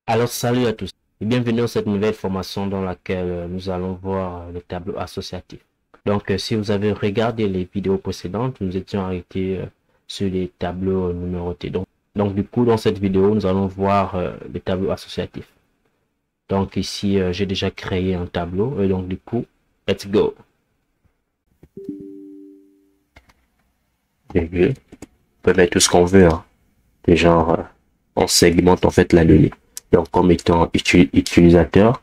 Alors, salut à tous et bienvenue dans cette nouvelle formation dans laquelle nous allons voir le tableau associatif. Donc, si vous avez regardé les vidéos précédentes, nous étions arrêtés sur les tableaux numérotés. Donc, du coup, dans cette vidéo, nous allons voir le tableau associatif. Donc, ici, j'ai déjà créé un tableau et donc, du coup, let's go. On peut mettre tout ce qu'on veut, hein. Et genre, on segmente en fait la donnée. Donc, comme étant utilisateur,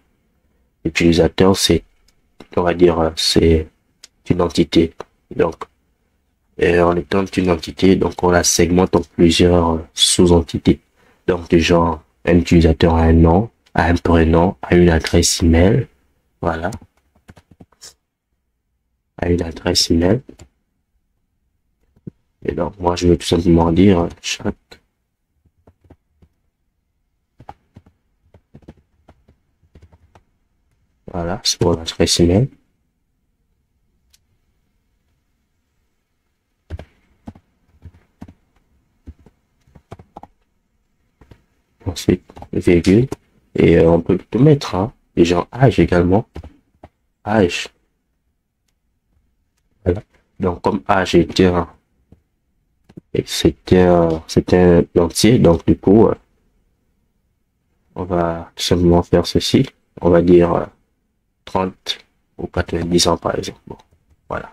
c'est, on va dire, c'est une entité. Donc, en étant une entité, donc on la segmente en plusieurs sous-entités. Donc, du genre, un utilisateur a un nom, a un prénom, a une adresse email, voilà, a une adresse email. Et donc, moi, je vais tout simplement dire chaque, voilà, c'est pour l'adresse email. Ensuite, virgule. Et on peut tout mettre, hein, des gens âge également, âge. Voilà. Donc, comme âge était c'était un entier, donc du coup, on va tout simplement faire ceci. On va dire 30 ou 90 ans, par exemple. Bon, voilà.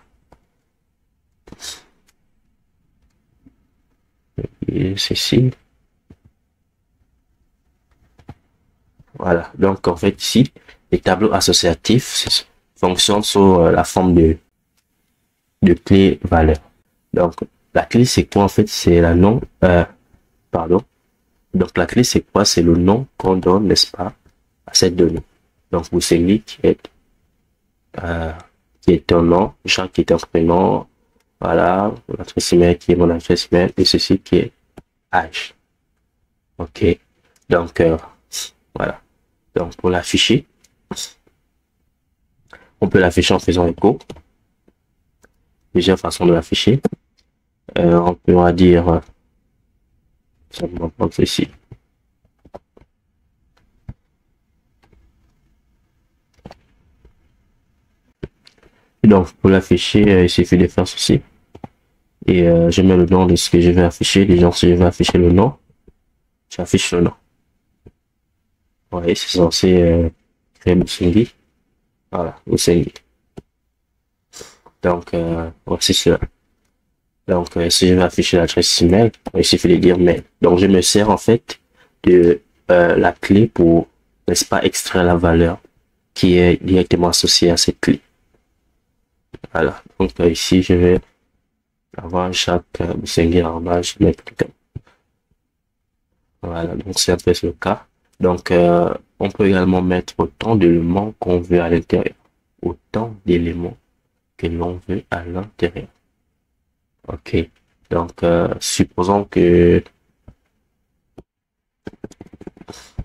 Et ceci, voilà. Donc, en fait, ici, les tableaux associatifs fonctionnent sur la forme de clé valeur. Donc, la clé, c'est quoi, en fait? C'est la nom, pardon. Donc, la clé, c'est quoi? C'est le nom qu'on donne, n'est-ce pas, à cette donnée. Donc, vous savez euh, qui est un nom, Jean qui est un prénom, voilà, l'adresse email qui est mon adresse email, et ceci qui est âge. Ok. Donc, voilà. Donc, pour l'afficher, on peut l'afficher en faisant écho. Plusieurs façons de l'afficher. On pourra dire, simplement comme ceci. Et donc, pour l'afficher, il suffit de faire ceci. Et je mets le nom de ce que je vais afficher. Déjà, si je vais afficher le nom, j'affiche le nom. Vous voyez, c'est censé créer Musengi. Voilà, Musengi. Donc, voici cela. Donc, si je vais afficher l'adresse email, il suffit de dire mail. Donc, je me sers en fait de la clé pour, n'est-ce pas, extraire la valeur qui est directement associée à cette clé. Voilà. Donc, ici, je vais avoir chaque gmail.com. Voilà. Donc, c'est un peu le cas. Donc, on peut également mettre autant d'éléments qu'on veut à l'intérieur. Autant d'éléments que l'on veut à l'intérieur. Ok. Donc, supposons que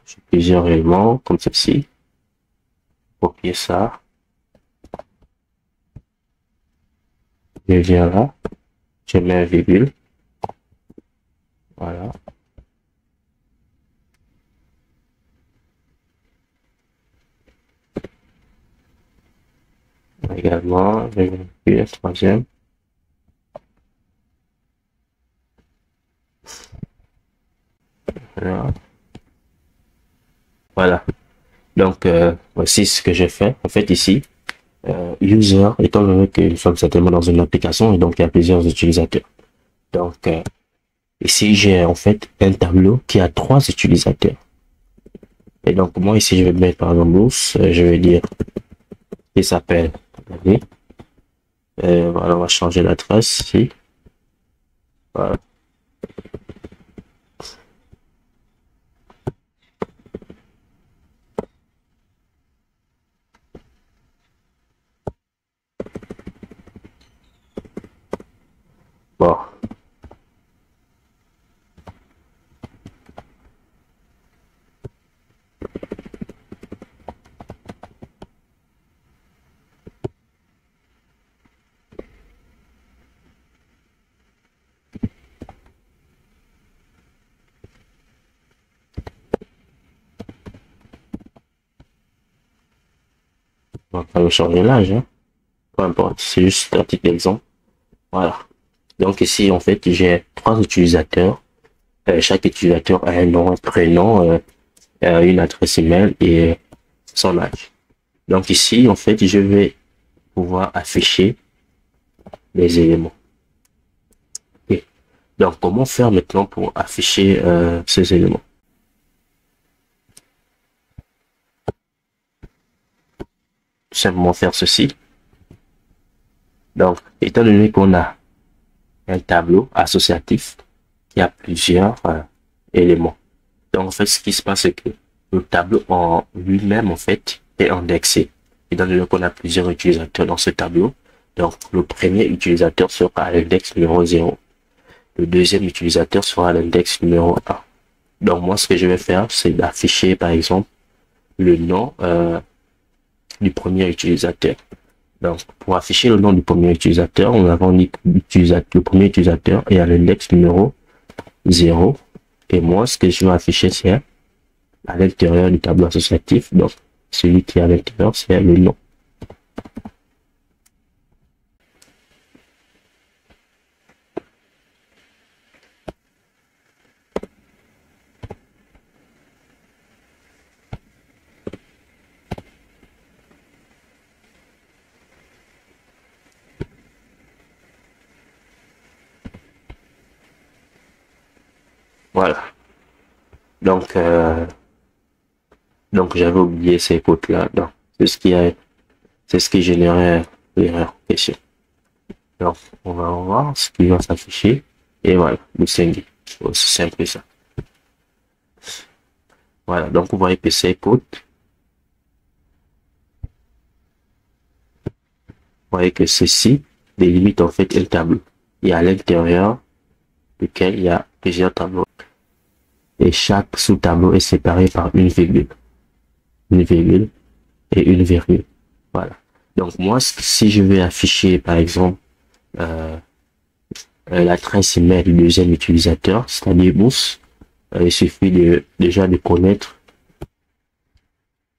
j'ai plusieurs éléments comme ceci. Copier ça. Je viens là. Je mets un virgule. Voilà. Également, je vais appuyer le troisième. Voilà. Voilà. Donc, voici ce que j'ai fait. En fait, ici, user, étant donné que nous sommes certainement dans une application et donc il y a plusieurs utilisateurs. Donc, ici, j'ai en fait un tableau qui a 3 utilisateurs. Et donc, moi, ici, je vais mettre par exemple Bruce, je vais dire, il s'appelle, voilà, on va changer l'adresse ici. Voilà. Bon. On va pas changer l'âge, hein. Peu importe, c'est juste un petit exemple. Voilà. Donc ici, en fait, j'ai 3 utilisateurs. Chaque utilisateur a un nom, un prénom, une adresse email et son âge. Donc ici, en fait, je vais pouvoir afficher les éléments. Et donc, comment faire maintenant pour afficher ces éléments? Tout simplement faire ceci. Donc, étant donné qu'on a un tableau associatif, il y a plusieurs éléments. Donc, en fait, ce qui se passe, c'est que le tableau en lui-même, en fait, est indexé. Étant donné qu'on a plusieurs utilisateurs dans ce tableau, donc le premier utilisateur sera à l'index numéro 0. Le deuxième utilisateur sera à l'index numéro 1. Donc, moi, ce que je vais faire, c'est d'afficher, par exemple, le nom du premier utilisateur. Donc, pour afficher le nom du premier utilisateur, nous avons dit que le premier utilisateur est à l'index numéro 0. Et moi, ce que je vais afficher, c'est à l'intérieur du tableau associatif. Donc, celui qui est à l'intérieur, c'est le nom. Voilà. Donc j'avais oublié ces côtes-là. Donc, c'est ce qui générait l'erreur en question. Donc, on va voir ce qui va s'afficher. Et voilà, le single. Aussi simple que ça. Voilà, donc vous voyez que ces côtes. Vous voyez que ceci délimite en fait un tableau. Et à l'intérieur duquel il y a plusieurs tableaux. Et chaque sous-tableau est séparé par une virgule. Une virgule et une virgule. Voilà. Donc moi, si je vais afficher par exemple l'adresse email du deuxième utilisateur, c'est-à-dire Mousse, il suffit déjà de connaître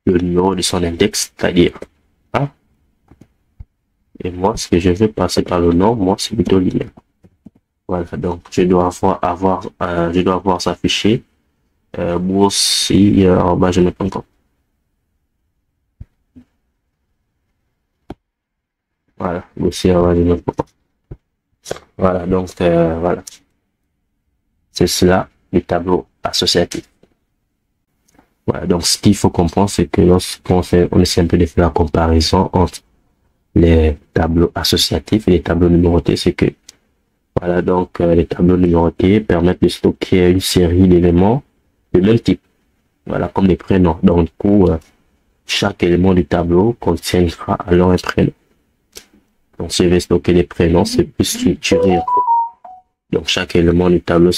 le numéro de son index, c'est-à-dire 1. Et moi, ce que je vais passer par le nom, moi, c'est plutôt l'email. Voilà, donc je dois avoir s'afficher Mousse je ne peux pas encore. Voilà, Mousse je ne peux pas. Voilà, donc voilà. C'est cela, le tableau associatif. Voilà, donc ce qu'il faut comprendre, c'est que lorsqu'on essaie un peu de faire la comparaison entre les tableaux associatifs et les tableaux numérotés, c'est que, voilà, donc les tableaux numérotés permettent de stocker une série d'éléments de même type. Voilà, comme des prénoms. Donc, du coup, chaque élément du tableau contiendra alors un prénom. Donc, si je vais stocker les prénoms, c'est plus structuré. Donc, chaque élément du tableau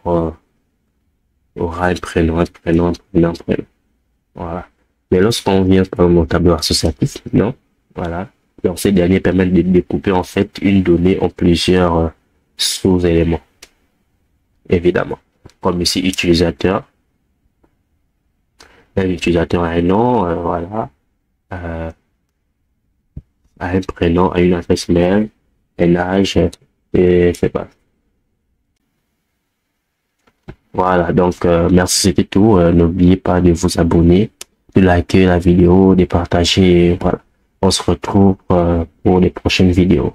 aura un prénom, un prénom, un prénom, un prénom. Voilà. Mais lorsqu'on vient par mon tableau associatif, non, voilà. Donc, ces derniers permettent de découper en fait une donnée en plusieurs sous-éléments. Évidemment. Comme ici, utilisateur. L'utilisateur a un nom, voilà. A un prénom, a une adresse mail, un âge, et c'est pas. Voilà, donc merci, c'était tout. N'oubliez pas de vous abonner, de liker la vidéo, de partager. Voilà. On se retrouve pour les prochaines vidéos.